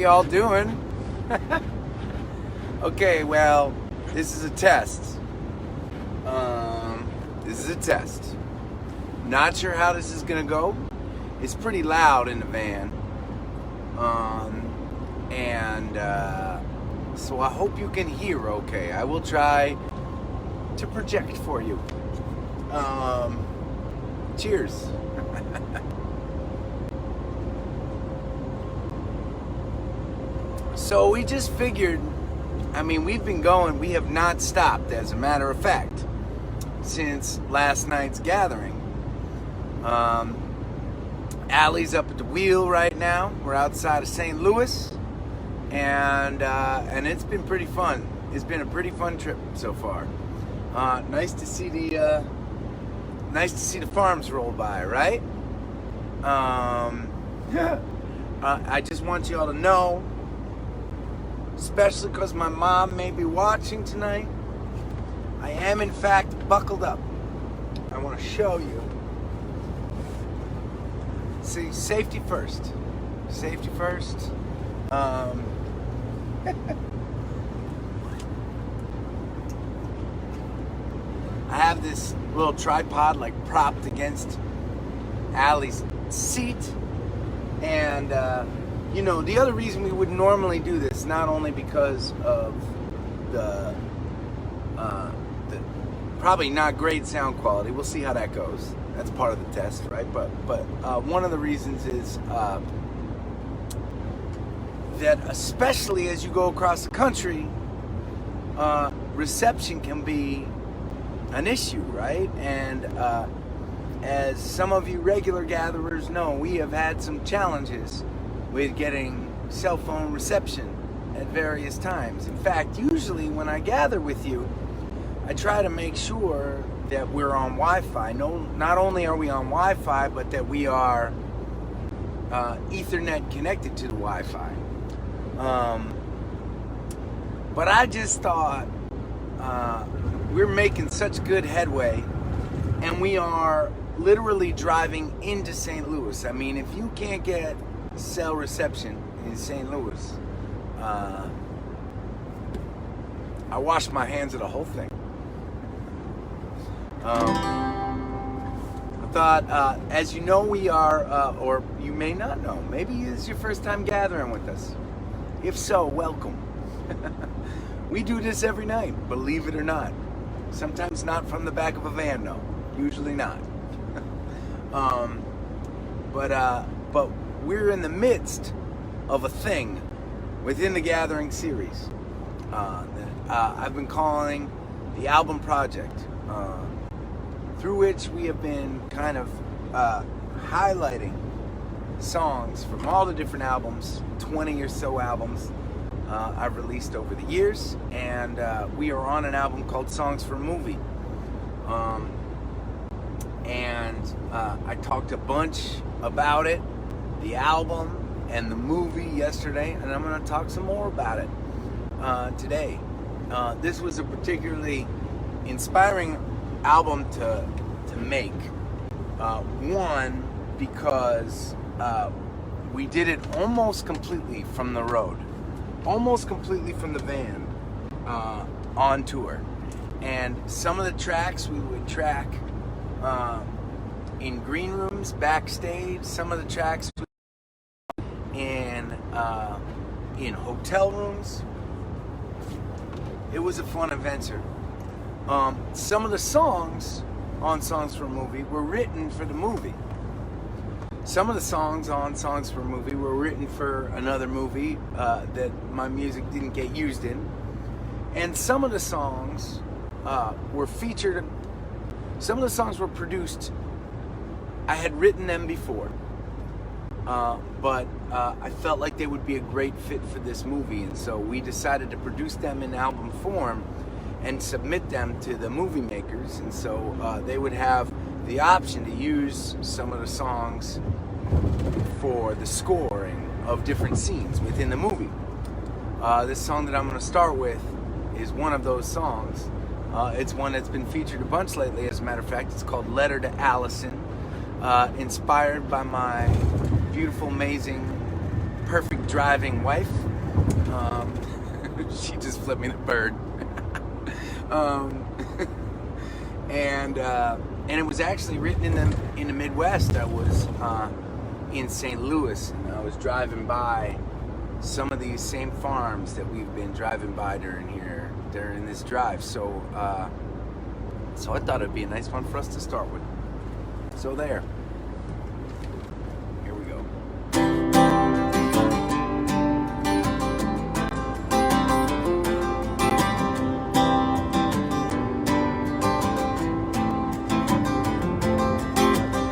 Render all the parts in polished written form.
y'all doing? Okay, well, this is a test. This is a test. Not sure how this is gonna go. It's pretty loud in the van. So I hope you can hear okay. I will try to project for you. Cheers. So we just figured, we've been going, we have not stopped, as a matter of fact, since last night's gathering. Allie's up at the wheel right now. We're outside of St. Louis, and it's been pretty fun. It's been a pretty fun trip so far. Nice to see the farms roll by, right? I just want you all to know, especially because my mom may be watching tonight, I am in fact buckled up. I want to show you. See, safety first. Safety first. I have this little tripod propped against Allie's seat, and the other reason we would normally do this, not only because of the probably not great sound quality, we'll see how that goes. That's part of the test, right? But one of the reasons is that especially as you go across the country, reception can be an issue, right? And as some of you regular gatherers know, we have had some challenges with getting cell phone reception at various times. In fact, usually when I gather with you, I try to make sure that we're on Wi-Fi. No, not only are we on Wi-Fi, but that we are Ethernet connected to the Wi-Fi. But I just thought we're making such good headway, and we are literally driving into St. Louis. If you can't get cell reception in St. Louis, I washed my hands of the whole thing. I thought, as you know, we are, or you may not know, maybe it's your first time gathering with us. If so, welcome. We do this every night, believe it or not. Sometimes not from the back of a van, no. Usually not. But we're in the midst of a thing within the Gathering series that I've been calling the album project, through which we have been kind of highlighting songs from all the different albums, 20 or so albums I've released over the years, and we are on an album called Songs for a Movie. I talked a bunch about it, the album and the movie yesterday, and I'm going to talk some more about it today. This was a particularly inspiring album to make. One, because we did it almost completely from the road, almost completely from the van, on tour. And some of the tracks we would track in green rooms, backstage. Some of the tracks in hotel rooms. It was a fun adventure. Some of the songs on Songs for a Movie were written for the movie. Some of the songs on Songs for a Movie were written for another movie that my music didn't get used in. And some of the songs were featured, some of the songs were produced. I had written them before, but I felt like they would be a great fit for this movie, and so we decided to produce them in album form and submit them to the movie makers, and so they would have the option to use some of the songs for the scoring of different scenes within the movie. This song that I'm going to start with is one of those songs. It's one that's been featured a bunch lately, as a matter of fact. It's called Letter to Allison, inspired by my beautiful, amazing, perfect driving wife. She just flipped me the bird. And it was actually written in the Midwest. I was in St. Louis, and I was driving by some of these same farms that we've been driving by during this drive. So I thought it'd be a nice one for us to start with. So there. Here we go.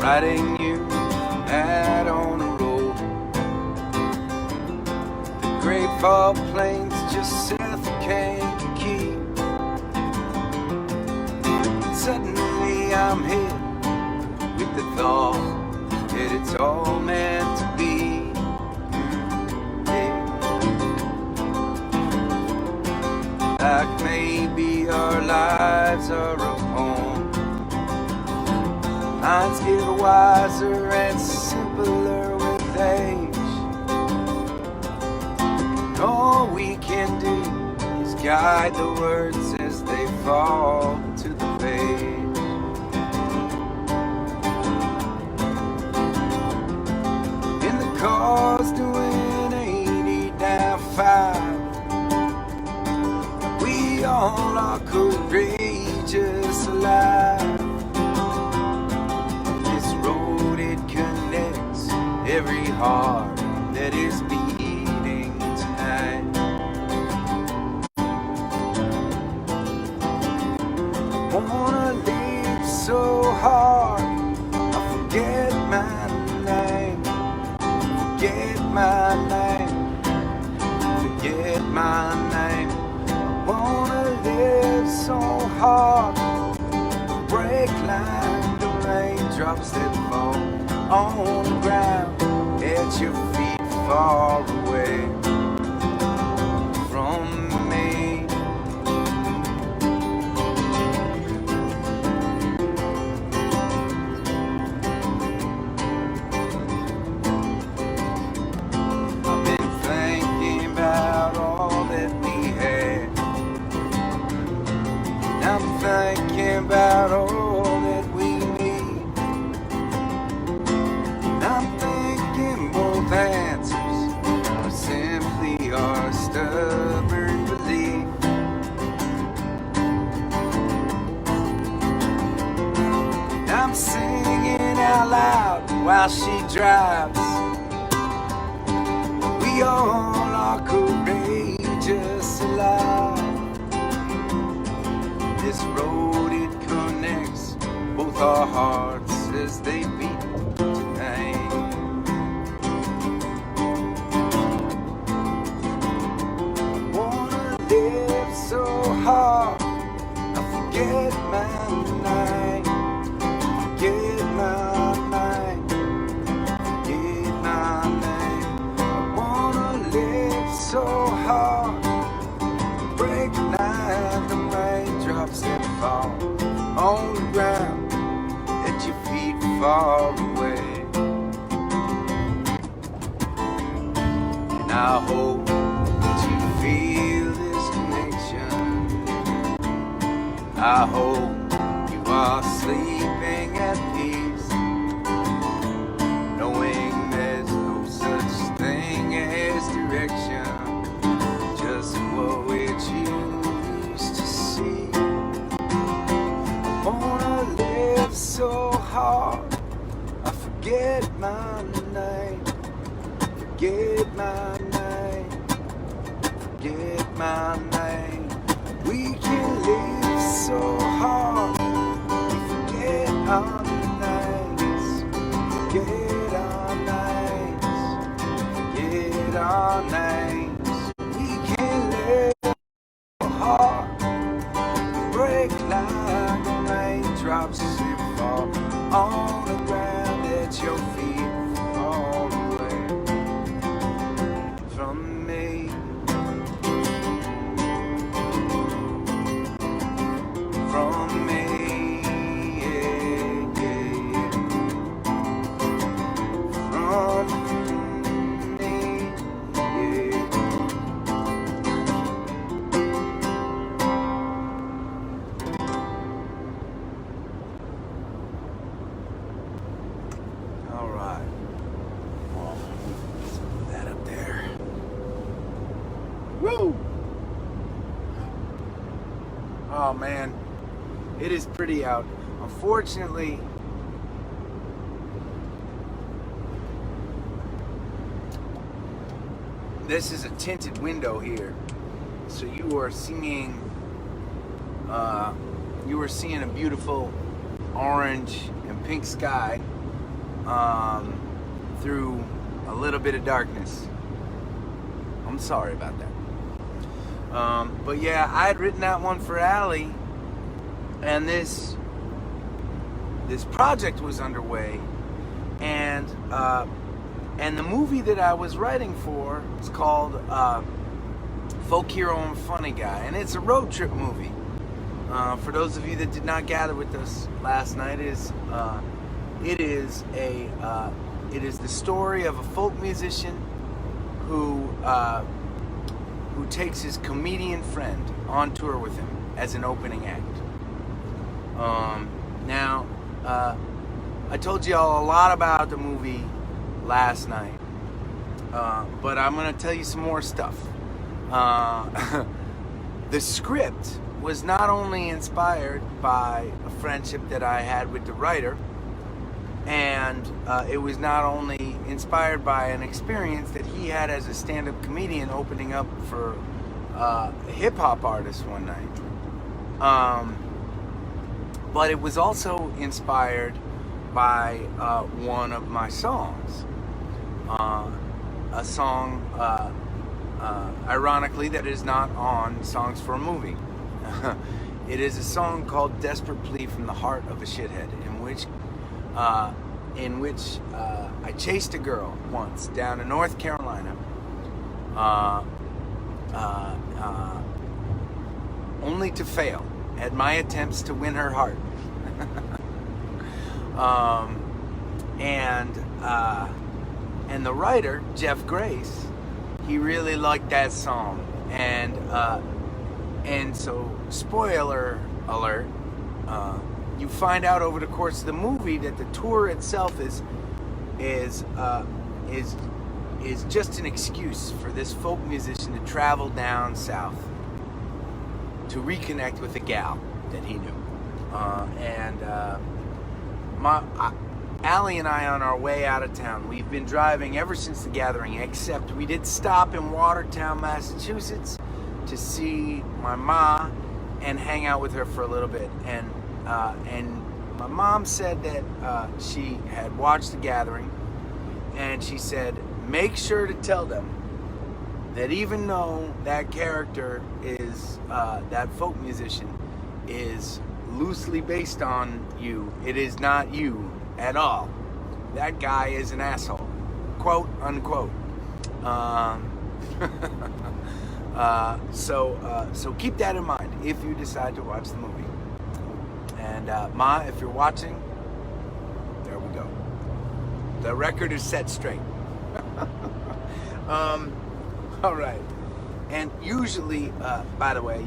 Riding you out on a road, the great fall plains just south of Kankakee. Suddenly I'm hit with the thought that it's all meant to be. Like maybe our lives are a poem. Minds get wiser and simpler with age. All we can do is guide the words as they fall to the page. In the car's doing 80 down 5. We all are courageous alive. Every heart that is beating tonight. Wanna live so hard, I forget my name. Forget my name. Forget my name. I wanna live so hard, break like the raindrops that fall on the ground at your feet, far away from me. I've been thinking about all that we had. I'm thinking about all that we need. I'm thinking both answers are simply our stubborn belief. I'm singing out loud while she drives. We all are courageous alive. This road, it connects both our hearts as they beat tonight. Wanna live so hard, I forget my name. Forget my name. Forget my name. I wanna live so hard, break like the raindrops that fall on the ground at your feet, far away. And I hope that you feel this connection. I hope you are sleeping at peace, knowing there's no such thing as direction, just what we choose to see. I wanna live so hard, I forget my name. Forget my name. Forget my name. We can live so hard, we forget our names. Forget our names. Forget our names. We can live so hard, break like raindrops that fall on the ground at your feet, far away from me. Woo! Oh man, it is pretty out. Unfortunately, this is a tinted window here, so you are seeing a beautiful orange and pink sky through a little bit of darkness. I'm sorry about that. But yeah, I had written that one for Allie, and this project was underway, and the movie that I was writing for is called Folk Hero and Funny Guy, and it's a road trip movie. For those of you that did not gather with us last night, it is the story of a folk musician who takes his comedian friend on tour with him as an opening act. Now, I told you all a lot about the movie last night, but I'm going to tell you some more stuff. The script was not only inspired by a friendship that I had with the writer, and it was not only inspired by an experience that he had as a stand-up comedian opening up for a hip-hop artist one night, but it was also inspired by one of my songs, a song ironically that is not on Songs for a Movie. It is a song called Desperate Plea from the Heart of a Shithead, in which I chased a girl once down in North Carolina, only to fail at my attempts to win her heart. And the writer, Jeff Grace, he really liked that song, and so, spoiler alert, you find out over the course of the movie that the tour itself is just an excuse for this folk musician to travel down south to reconnect with a gal that he knew. Allie and I, on our way out of town, we've been driving ever since the gathering, except we did stop in Watertown, Massachusetts to see my ma and hang out with her for a little bit. And my mom said that she had watched the gathering, and she said, make sure to tell them that even though that character is, that folk musician is loosely based on you, it is not you at all. That guy is an asshole, quote unquote. So keep that in mind if you decide to watch the movie. And Ma, if you're watching, there we go. The record is set straight. All right. And usually, by the way,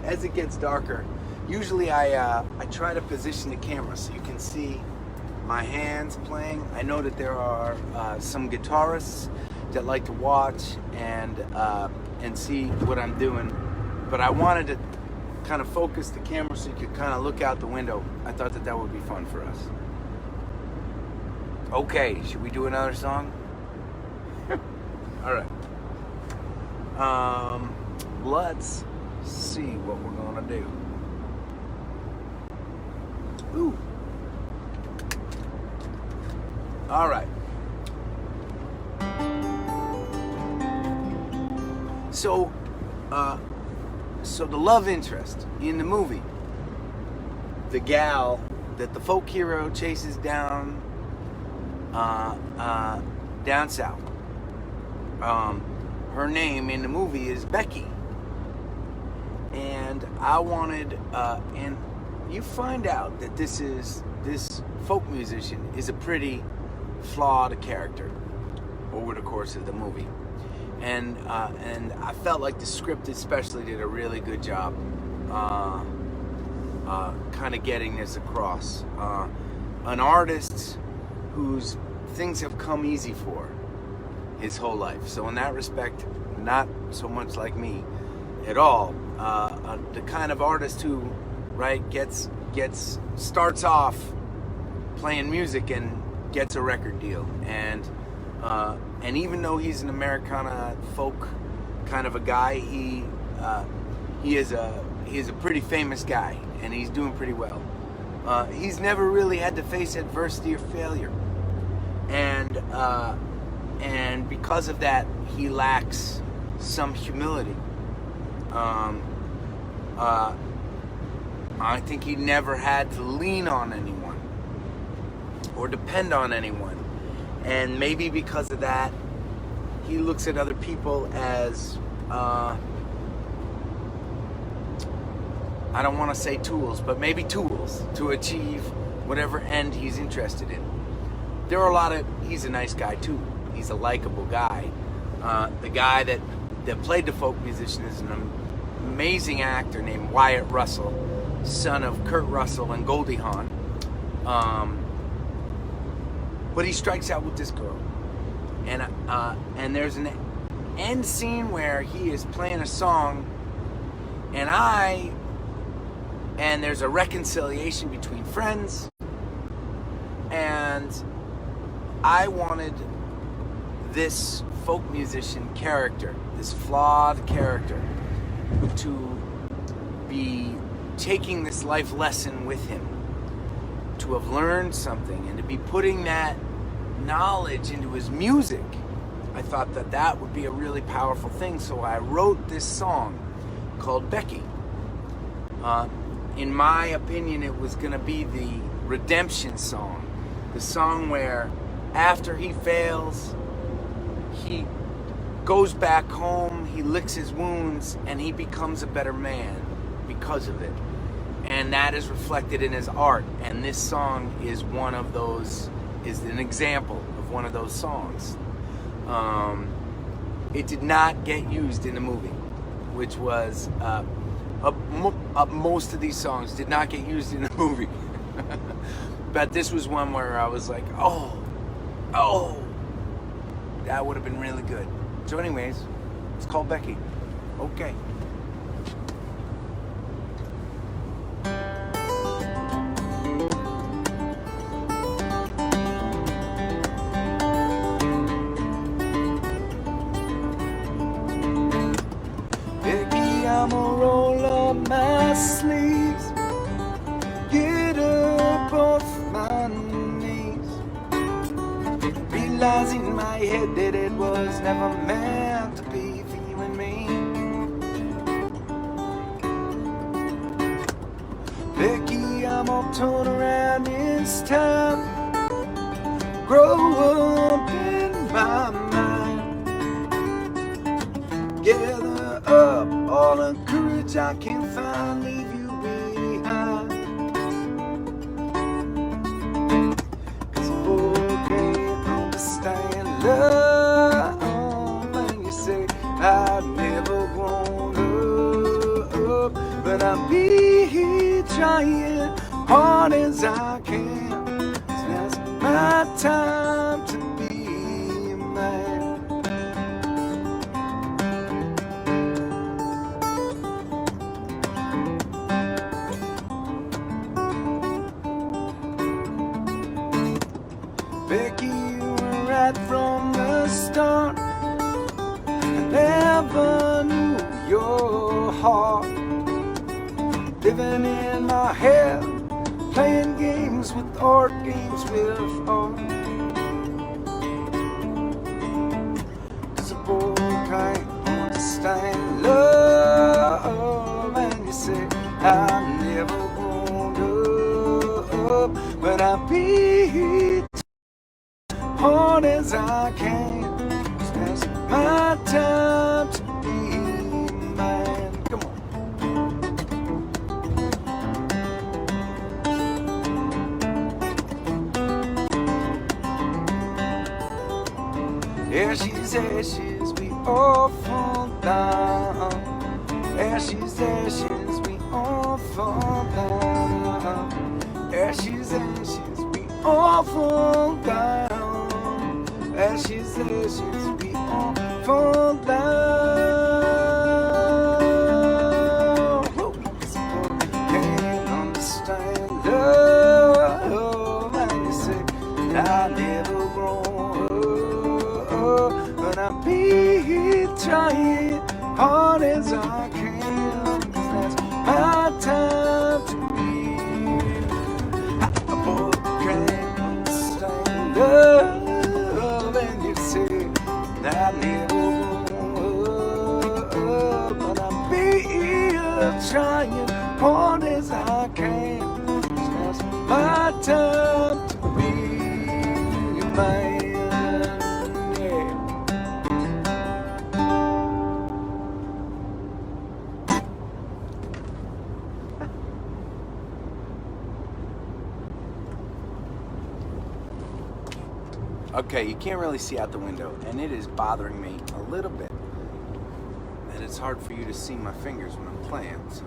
as it gets darker, I try to position the camera so you can see my hands playing. I know that there are some guitarists that like to watch and see what I'm doing, but I wanted to kind of focus the camera so you could kind of look out the window. I thought that would be fun for us. Okay, should we do another song? All right. Let's see what we're gonna do. Ooh. All right. So the love interest in the movie, the gal that the folk hero chases down south, her name in the movie is Becky, and I wanted, and you find out that this folk musician is a pretty flawed character over the course of the movie. And I felt like the script especially did a really good job kind of getting this across. An artist whose things have come easy for his whole life. So in that respect, not so much like me at all. The kind of artist who, right, starts off playing music and gets a record deal, and even though he's an Americana folk kind of a guy, he is a pretty famous guy, and he's doing pretty well. He's never really had to face adversity or failure, and because of that, he lacks some humility. I think he never had to lean on anyone or depend on anyone, and maybe because of that, he looks at other people as I don't want to say tools, but maybe tools to achieve whatever end he's interested in. He's a nice guy too. He's a likable guy. The guy that played the folk musician is an amazing actor named Wyatt Russell, son of Kurt Russell and Goldie Hawn. But he strikes out with this girl, and there's an end scene where he is playing a song, and there's a reconciliation between friends, and I wanted this folk musician character, this flawed character, to be taking this life lesson with him, to have learned something, and to be putting that knowledge into his music. I thought that would be a really powerful thing, so I wrote this song called Becky. In my opinion, it was going to be the redemption song, the song where after he fails, he goes back home, he licks his wounds, and he becomes a better man because of it. And that is reflected in his art, and this song is an example of one of those songs. It did not get used in the movie, which was most of these songs did not get used in the movie. But this was one where I was like, oh, that would have been really good. So anyways, it's called Becky. Okay. Becky, I'ma roll up my sleeves, get up off my knees, realize in my head that it was never meant to be for you and me. Becky, I'm gonna turn around this time, grow up in my mind, gather up all the courage I can find, leave you behind. 'Cause a boy can't understand love when you say I've never grown up, but I'll be trying hard as I can. 'Cause now's my time to be a man. Becky, you were right from the start. I never knew your heart. Living in my head, playing games with art, games with art. 'Cause a boy can't understand love, and you say I've never grown up, but I'll be hard as I can. 'Cause that's my time to be a man. Come on. Ashes, ashes, we all fall down. Ashes, ashes, we all fall down. Ashes, ashes, we all fall down. Ashes, ashes, we all fall down. still trying hard as I can. It's my time to be a man. Yeah. Okay, you can't really see out the window, and it is bothering me a little bit. And it's hard for you to see my fingers when I'm playing, so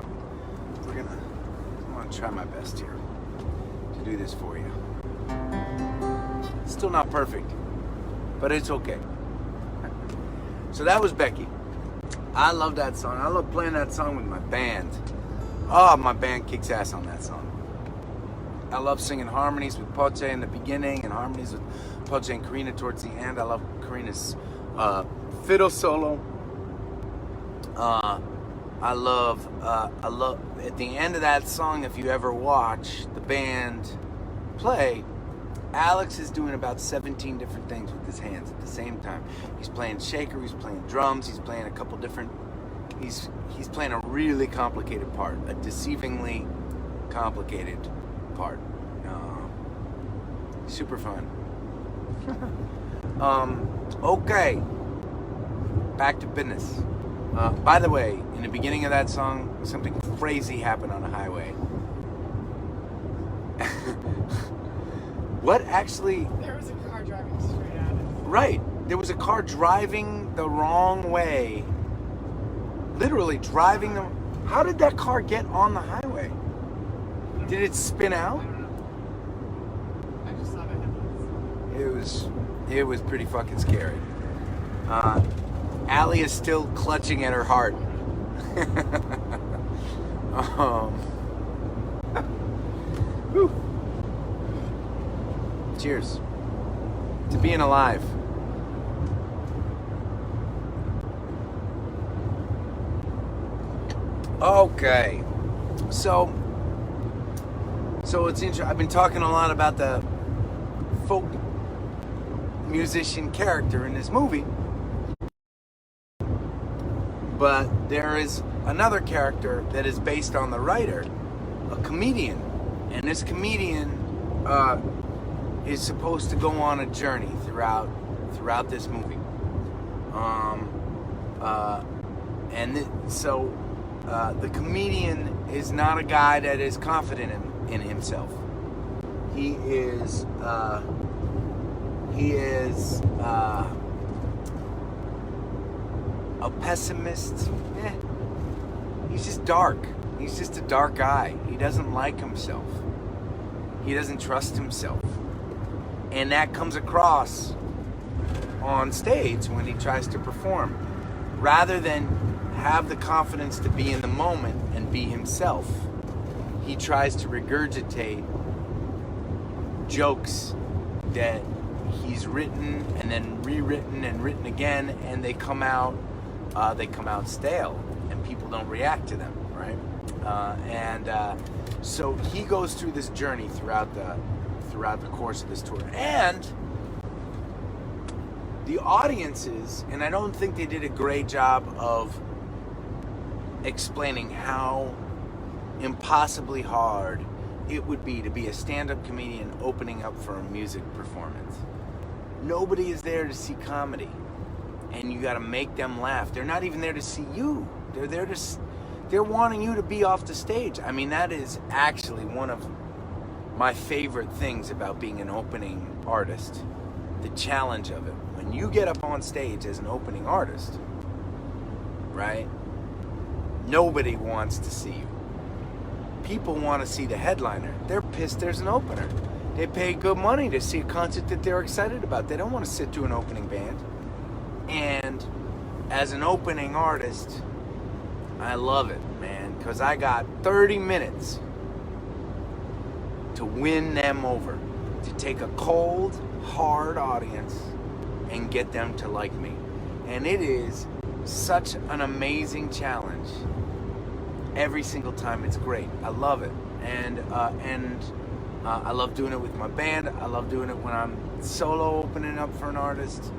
I'm gonna try my best here to do this for you. Still not perfect, but it's okay. So that was Becky. I love that song. I love playing that song with my band. Oh, my band kicks ass on that song. I love singing harmonies with Poche in the beginning and harmonies with Poche and Karina towards the end. I love Karina's fiddle solo. I love at the end of that song, if you ever watch the band play, Alex is doing about 17 different things with his hands at the same time. He's playing shaker, he's playing drums, he's playing a couple different, he's playing a really complicated part, a deceivingly complicated part. Super fun. Okay, back to business. By the way, in the beginning of that song, something crazy happened on the highway. What actually? There was a car driving straight at us. Right, there was a car driving the wrong way. Literally driving the. How did that car get on the highway? Did it spin out? I don't know. I just saw the headlights. It was pretty fucking scary. Allie is still clutching at her heart. Whew. Cheers to being alive. Okay, so it's interesting. I've been talking a lot about the folk musician character in this movie, but there is another character that is based on the writer, a comedian, and this comedian is supposed to go on a journey throughout this movie. The comedian is not a guy that is confident in himself. He is a pessimist. He's just dark. He's just a dark guy. He doesn't like himself. He doesn't trust himself. And that comes across on stage when he tries to perform. Rather than have the confidence to be in the moment and be himself, he tries to regurgitate jokes that he's written and then rewritten and written again, and they come out stale, and people don't react to them, right? So he goes through this journey throughout the course of this tour, and the audiences, and I don't think they did a great job of explaining how impossibly hard it would be to be a stand-up comedian opening up for a music performance. Nobody is there to see comedy, and you got to make them laugh. They're not even there to see you. They're wanting you to be off the stage. I mean, that is actually one of my favorite things about being an opening artist. The challenge of it. When you get up on stage as an opening artist, right? Nobody wants to see you. People want to see the headliner. They're pissed there's an opener. They pay good money to see a concert that they're excited about. They don't want to sit through an opening band. And as an opening artist, I love it, man, because I got 30 minutes to win them over, to take a cold, hard audience and get them to like me. And it is such an amazing challenge. Every single time, it's great. I love it. And I love doing it with my band. I love doing it when I'm solo opening up for an artist.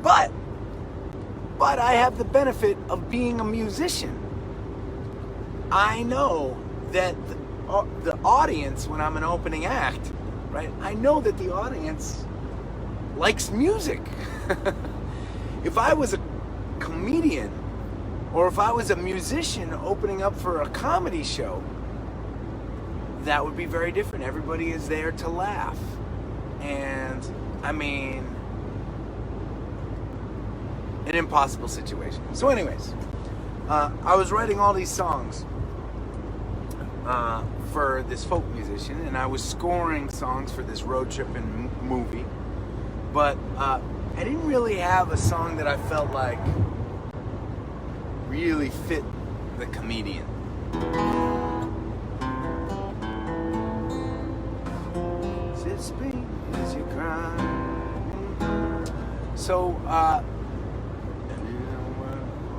But But I have the benefit of being a musician. I know that the audience, when I'm an opening act, right? I know that the audience likes music. If I was a comedian, or if I was a musician opening up for a comedy show, that would be very different. Everybody is there to laugh. And, I mean, an impossible situation. So anyways, I was writing all these songs for this folk musician, and I was scoring songs for this road trip and movie, but I didn't really have a song that I felt like really fit the comedian. Sit speak as you cry. So I'll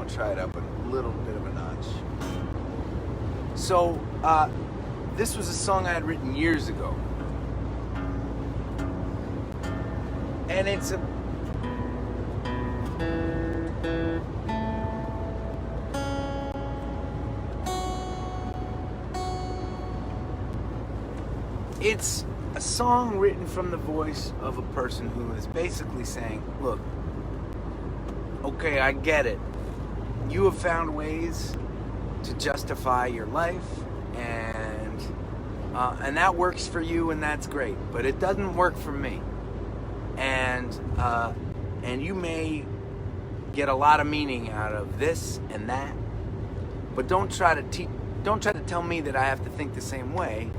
try it up a little bit of a notch. So this was a song I had written years ago, and it's a song written from the voice of a person who is basically saying, look, okay, I get it. You have found ways to justify your life, and that works for you, and that's great. But it doesn't work for me. And you may get a lot of meaning out of this and that, but don't try to tell me that I have to think the same way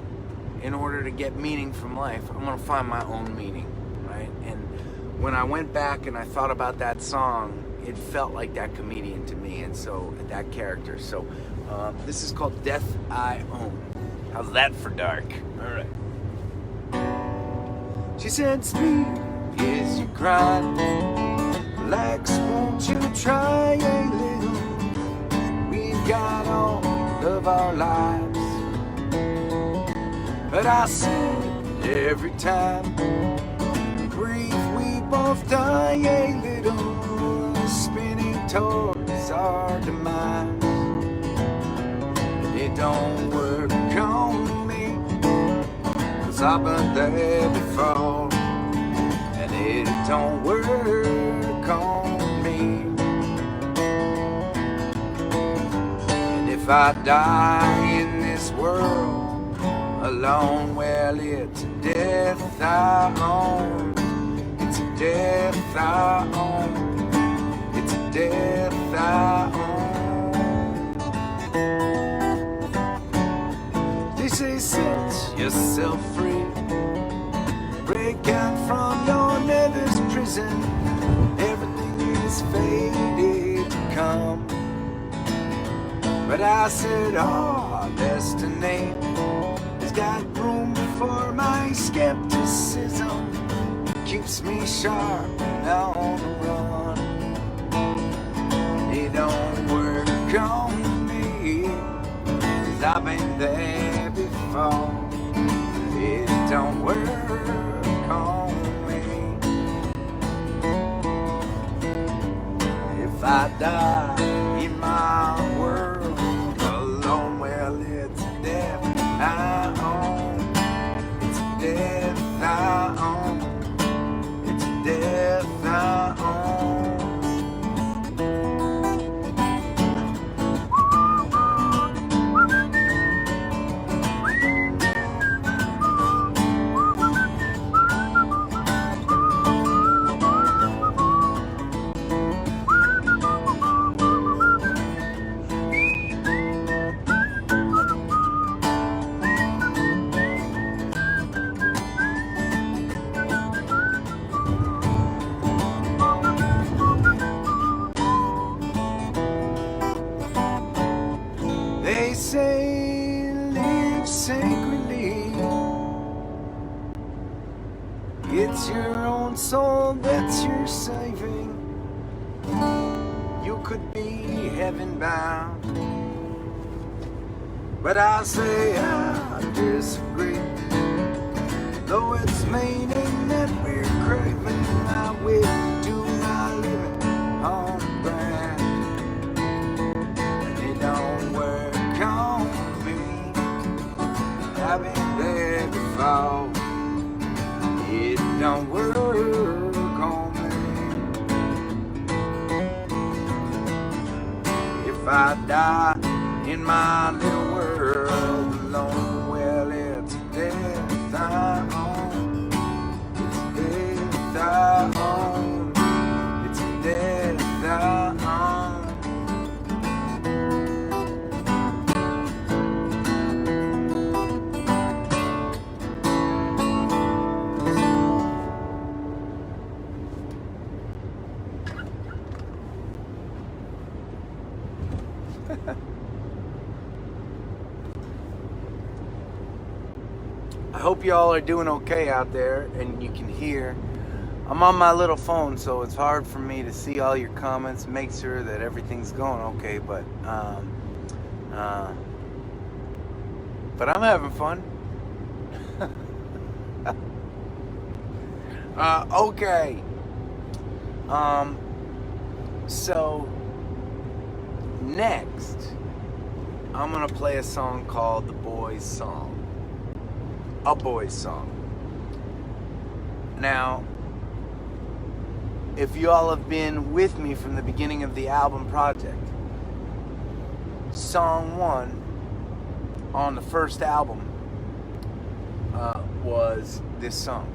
in order to get meaning from life. I'm gonna find my own meaning, right? And when I went back and I thought about that song, it felt like that comedian to me, and so that character. So this is called Death I Own. How's that for dark? All right. She said, "Sleep is you cry. Relax, won't you try a little? We've got all of our lives. But I see it every time. Breathe, we both die a little, spinning towards our demise. It don't work on me, 'cause I've been there before. And it don't work on me. And if I die in this world alone, well, it's a death I own. It's a death I own. It's a death I own. They say set yourself free. Break out from your nervous prison. Everything is fated to come. But I said, our destiny got room for my skepticism. Keeps me sharp on the run. It don't work on me, 'cause I've been there before. It don't work on me. If I die in my world alone, well, it's death I own. It's a death I own. It's a death I own. They say live sacredly. It's your own soul that you're saving. You could be heaven bound, but I say I disagree. Though it's meaning that we're craving, I will do my living on the ground. if I die in my little world alone, well, it's a death I own. It's a death I own. It's a death I own. I hope y'all are doing okay out there and you can hear. I'm on my little phone, so it's hard for me to see all your comments, make sure that everything's going okay, but I'm having fun. Okay. So next I'm gonna play a song called The Boy's Song. A Boy's Song. Now, if you all have been with me from the beginning of the album project, song 1 on the first album was this song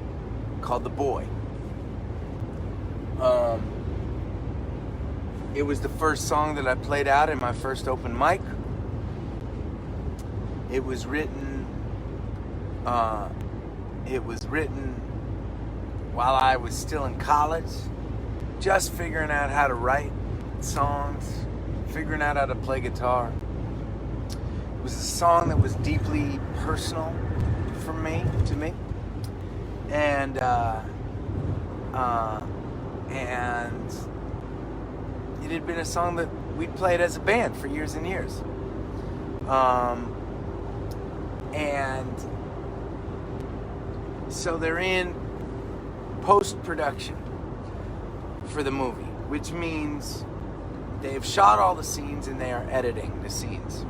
called The Boy. It was the first song that I played out in my first open mic. It was written while I was still in college, just figuring out how to write songs, figuring out how to play guitar. It was a song that was deeply personal to me, and it had been a song that we'd played as a band for years and years. And so they're in post-production for the movie, which means they've shot all the scenes and they are editing the scenes.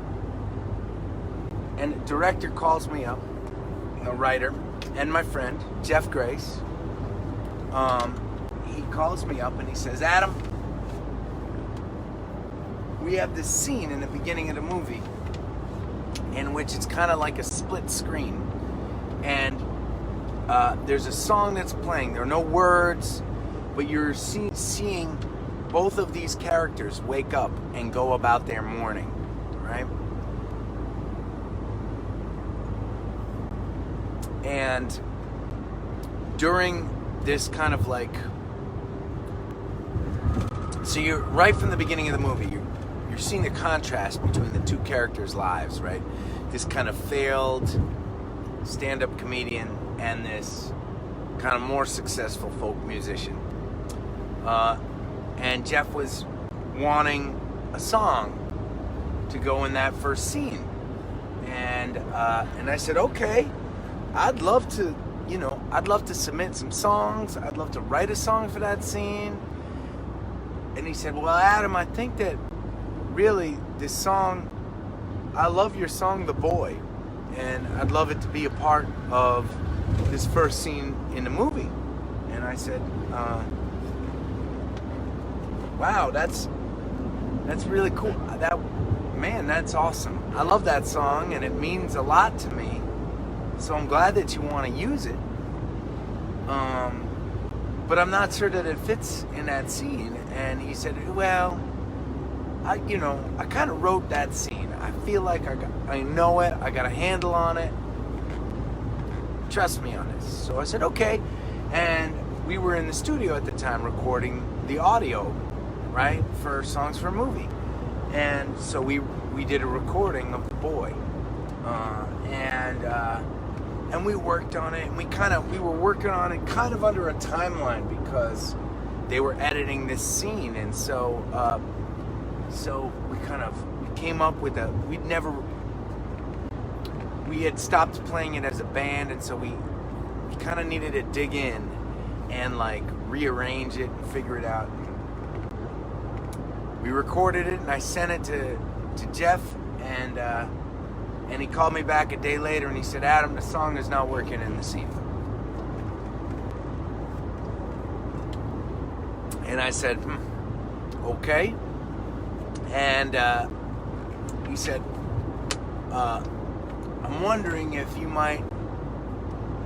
And the director calls me up, the writer, and my friend, Jeff Grace. He calls me up and he says, Adam, we have this scene in the beginning of the movie in which it's kind of like a split screen. And there's a song that's playing. There are no words, but you're seeing both of these characters wake up and go about their morning, right? And during this kind of like, so you're right from the beginning of the movie, you're seeing the contrast between the two characters' lives, right? This kind of failed stand-up comedian and this kind of more successful folk musician. And Jeff was wanting a song to go in that first scene. And I said, okay, I'd love to submit some songs. I'd love to write a song for that scene. And he said, well, Adam, I think that really this song, I love your song, The Boy, and I'd love it to be a part of this first scene in the movie. And I said, wow, that's really cool. That's awesome. I love that song and it means a lot to me. So I'm glad that you want to use it. But I'm not sure that it fits in that scene. And he said, well, I kind of wrote that scene. I feel like I know it. I got a handle on it. Trust me on this. So I said, okay. And we were in the studio at the time recording the audio, right, for Songs for a Movie. And so we did a recording of The Boy. And we worked on it, and we were working on it kind of under a timeline because they were editing this scene, and so we came up with we had stopped playing it as a band, and so we kind of needed to dig in and like rearrange it and figure it out. We recorded it, and I sent it to Jeff, and he called me back a day later and he said, Adam, the song is not working in the scene. And I said, okay. And he said, I'm wondering if you might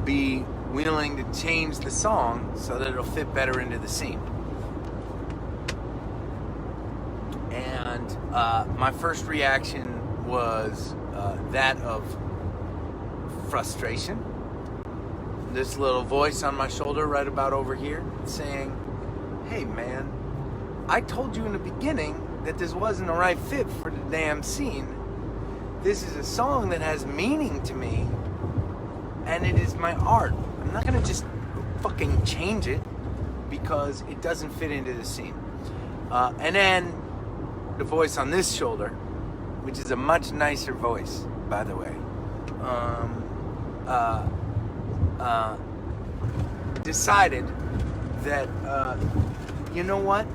be willing to change the song so that it'll fit better into the scene. And my first reaction was that of frustration. This little voice on my shoulder right about over here saying, hey man, I told you in the beginning that this wasn't the right fit for the damn scene. This is a song that has meaning to me, and it is my art. I'm not gonna just fucking change it because it doesn't fit into the scene. And then the voice on this shoulder, which is a much nicer voice, by the way, decided that, you know what?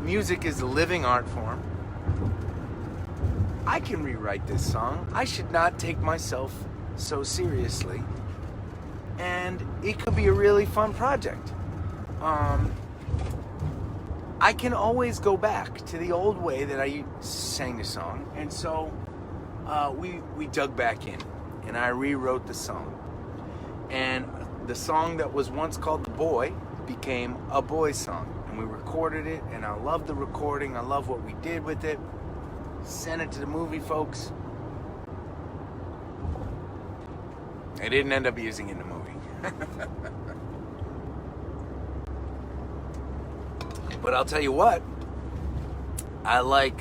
Music is a living art form. I can rewrite this song. I should not take myself so seriously. And it could be a really fun project. I can always go back to the old way that I sang the song. And so we dug back in and I rewrote the song. And the song that was once called The Boy became a boy song. And we recorded it, and I love the recording. I love what we did with it. Sent it to the movie folks. I didn't end up using it in the movie. But I'll tell you what, I like,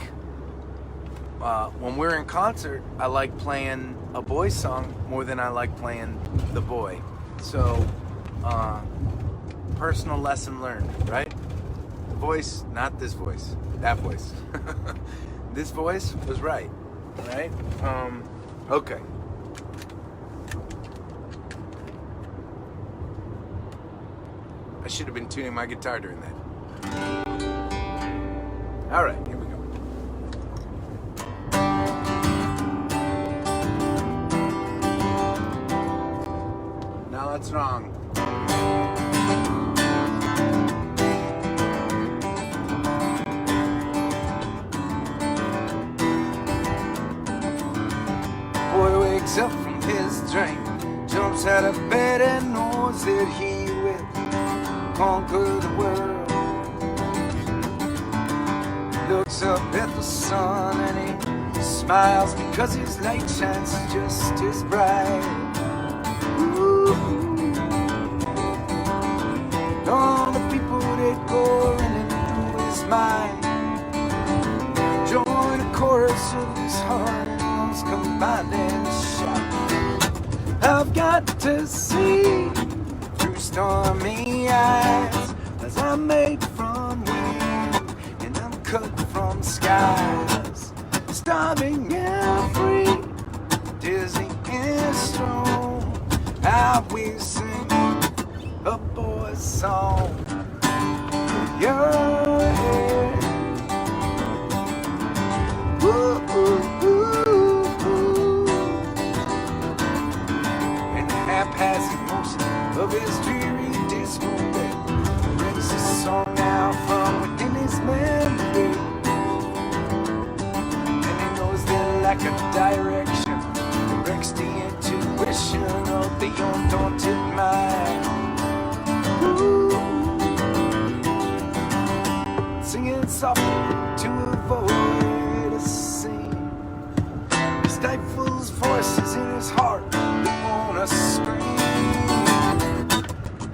when we're in concert, I like playing a boy song more than I like playing The Boy. So, personal lesson learned, right? The voice, not this voice, that voice. This voice was right, right? Okay. I should have been tuning my guitar during that. All right, here we go. No, that's wrong. Boy wakes up from his drink, jumps out of bed and knows that he will conquer the world. Looks up at the sun and he smiles because his light shines just as bright. Ooh. All the people that go running through his mind join a chorus of his heart and lungs combined and shout, I've got to see through stormy eyes, as I'm made from wind and I'm cut from skies, starving and free, dizzy and strong. I will sing a boy's song. Yeah. Ooh, ooh, ooh, ooh. And the haphazard motion of his dreary dismal bed brings the song out from within his memory. And he knows that like a direction directs the intuition of the undaunted mind. Ooh. Singing softly to avoid a scene, he stifles voices in his heart that wanna scream.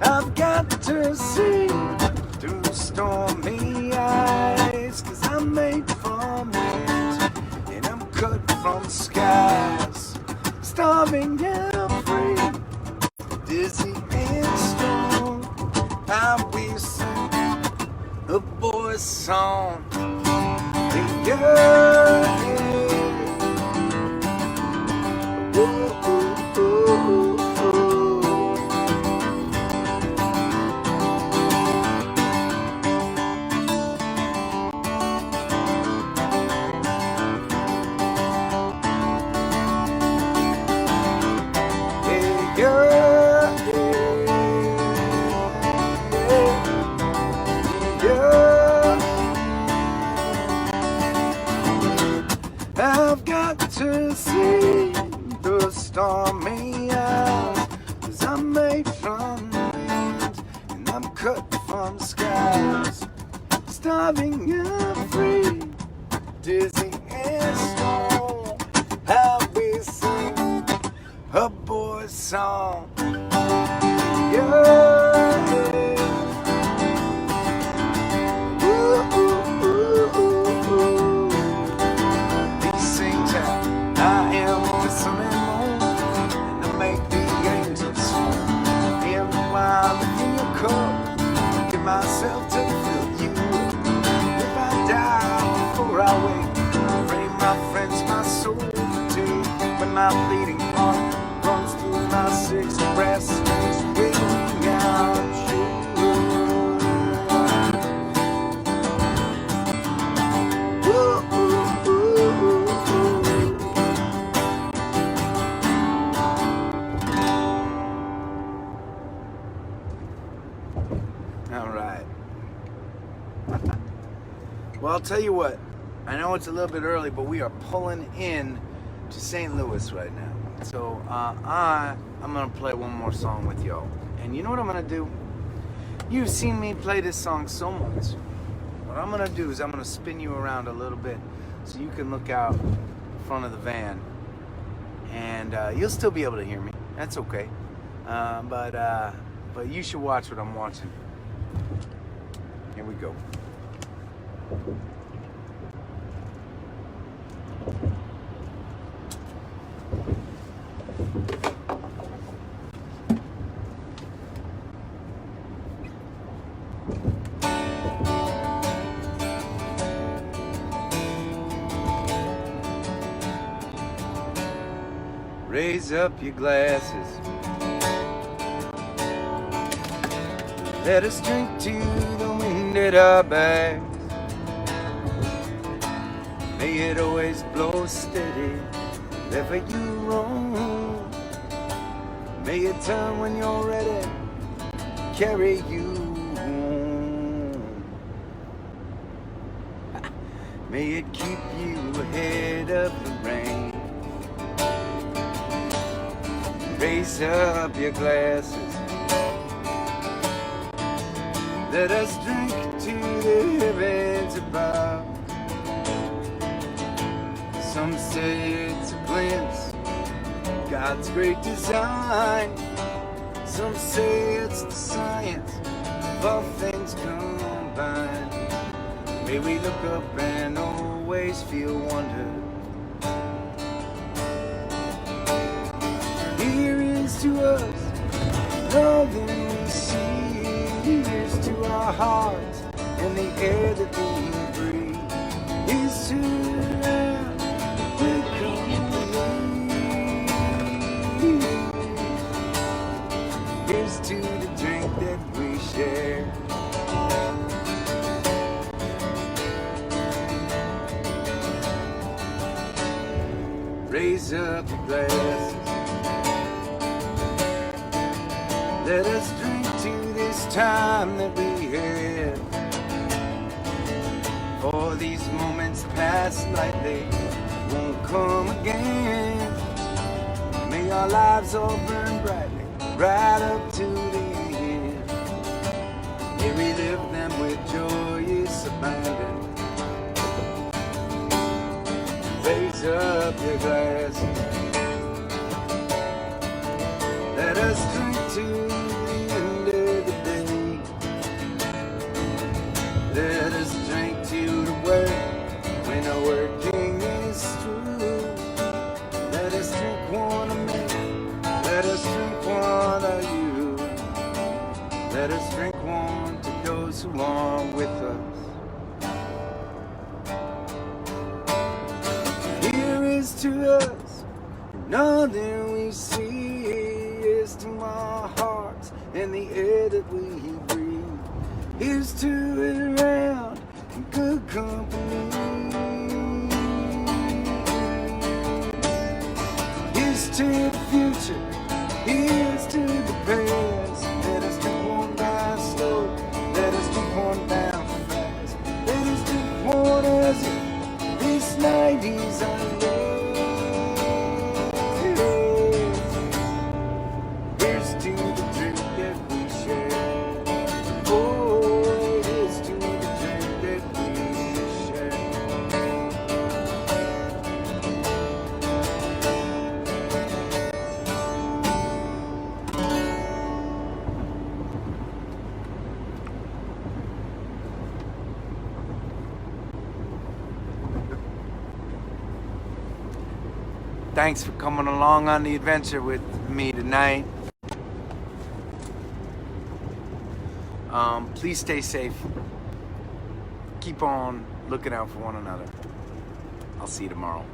I've got to see through stormy eyes, 'cause I'm made from wind and I'm cut from skies, starving and free, dizzy and strong. I will sing a boy's song. Yeah. Ooh, ooh, ooh, ooh. Yeah, yeah, yeah, yeah. to see the stormy hours, 'cause I'm made from winds and I'm cut from skies. Starving and free, dizzy and strong, I'll be sing a boy's song. Yeah. Ooh, ooh, ooh, ooh, ooh. He sings out, I am the sun and moon, and I make the angels swoon. And the wine within your cup, give myself to fill you. If I die before I wake, pray my friends my soul to take. When my bleeding heart runs through my six brass strings, wailing out sure. Ooh, ooh, ooh, ooh. All right. Well, I'll tell you what. I know it's a little bit early, but we are pulling in to St. Louis right now. So I'm gonna play one more song with y'all. And you know what I'm gonna do? You've seen me play this song so much. What I'm gonna do is I'm gonna spin you around a little bit so you can look out front of the van, and you'll still be able to hear me. That's okay. But you should watch what I'm watching. Here we go. Raise up your glasses. Let us drink to the wind at our backs. May it always blow steady wherever you roam. May it turn when you're ready, carry you home. May it keep you ahead of the rain. Raise up your glasses. Let us drink to the heavens above. Some say it's a glimpse of God's great design. Some say it's the science of all things combined. May we look up and always feel wonder. Here is to us all that we see. Here's to our hearts and the air that we breathe. Here's to the company. Here's to the drink that we share. Raise up your glasses. Let us drink to this time that we had. For these moments pass like they won't come again. May our lives all burn brightly, right up to the end. May we live them with joyous abandon. Raise up your glasses. Let us drink to the end of the day. Let us drink to the work when our working is true. Let us drink one of me. Let us drink one of you. Let us drink one to those who are with us. Here is to us, and all that we see is to our hearts and the air that we breathe. Here's to it around in good company. Here's to the future. Here's to the past. Let us drink one down slow. Let us drink one down fast. Let us drink one as if this night is our love. Thanks for coming along on the adventure with me tonight. Please stay safe. Keep on looking out for one another. I'll see you tomorrow.